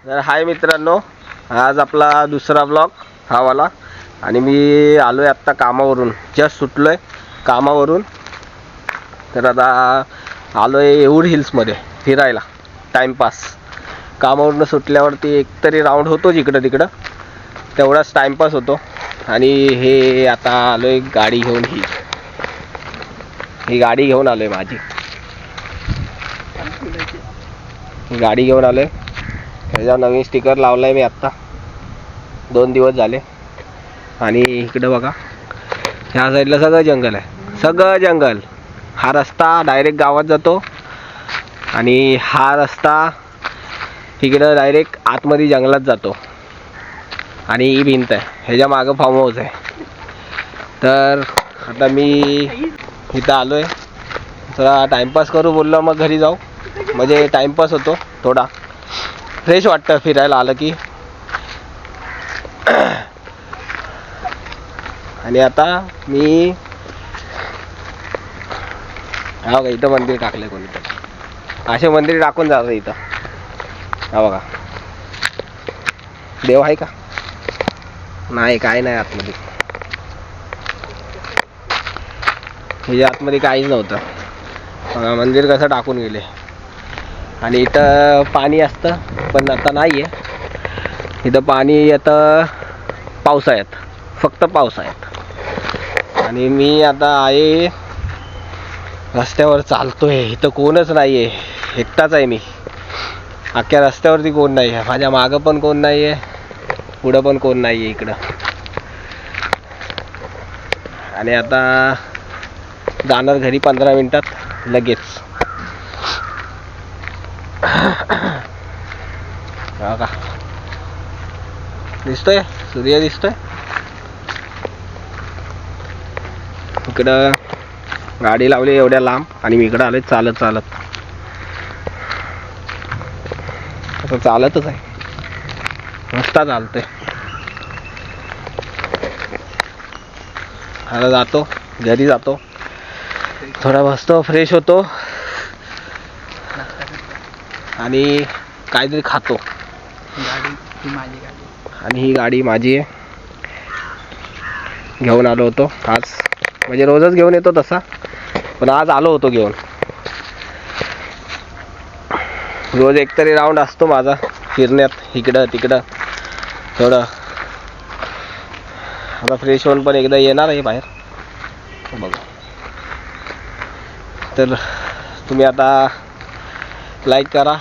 तर हाय मित्रांनो, आज आपला दुसरा ब्लॉग हा वाला. आणि मी आलोय आत्ता कामावरून, जस्ट सुटलोय कामावरून. तर आता आलोय येऊर हिल्समध्ये फिरायला, टाईमपास. कामावरून सुटल्यावरती एकतरी राऊंड होतोच इकडं तिकडं, तेवढाच टाईमपास होतो. आणि हे आता आलोय गाडी घेऊन, ही गाडी घेऊन आलोय माझी. गाडी घेऊन आलोय, ह्याचा नवीन स्टिकर लावलाय मी आत्ता, 2 दिवस झाले. आणि इकडं बघा, ह्या साईडला सगळं जंगल आहे, सगळं जंगल. हा रस्ता डायरेक्ट गावात जातो आणि हा रस्ता इकडं डायरेक्ट आतमध्ये जंगलात जातो. आणि ही भिंत आहे, ह्याच्या मागं फार्म हाऊस आहे. तर आता मी इथं आलोय, जरा टाईमपास करू बोललो, मग घरी जाऊ, म्हणजे टाईमपास होतो, थोडा फ्रेश वाटतं फिरायला आलं की. आणि आता मी हा बघा, इथं मंदिर टाकलंय कोणीतरी, असे मंदिर टाकून जातं इथं. हा बघा, देव आहे का? नाही, काय नाही आतमध्ये. ह्याच्या आतमध्ये काहीच नव्हतं. बघा मंदिर कसं टाकून गेले. आणि इथं पाणी असतं, पण आता नाही आहे इथं पाणी. आता पावसाळ्यात, फक्त पावसाळ्यात. आणि मी आता आहे रस्त्यावर चालतोय, इथं कोणच नाही आहे, एकटाच आहे मी. अख्ख्या रस्त्यावरती कोण नाही आहे, माझ्या मागं पण कोण नाही आहे, पुढं पण कोण नाही आहे इकडं. आणि आता जाणार घरी 15 मिनिटात लगेच. का दिसतोय सूर्य, दिसतोय इकडं. गाडी लावली एवढ्या लांब आणि मी इकडं आलोय चालत चालत. आता चालतच आहे, रस्ता चालतोय. आता जातो घरी, जातो थोडा बसतो, फ्रेश होतो आणि काहीतरी खातो. आणि ही गाडी माझी आहे, घेऊन आलो होतो आज. म्हणजे रोजच घेऊन येतो तसा, पण आज आलो होतो घेऊन. रोज एकतरी राऊंड असतो माझा फिरण्यात, इकडं तिकडं थोडं. आता फ्रेश होऊन पण एकदा येणार आहे बाहेर बघा. तर तुम्ही आता लाईक करा,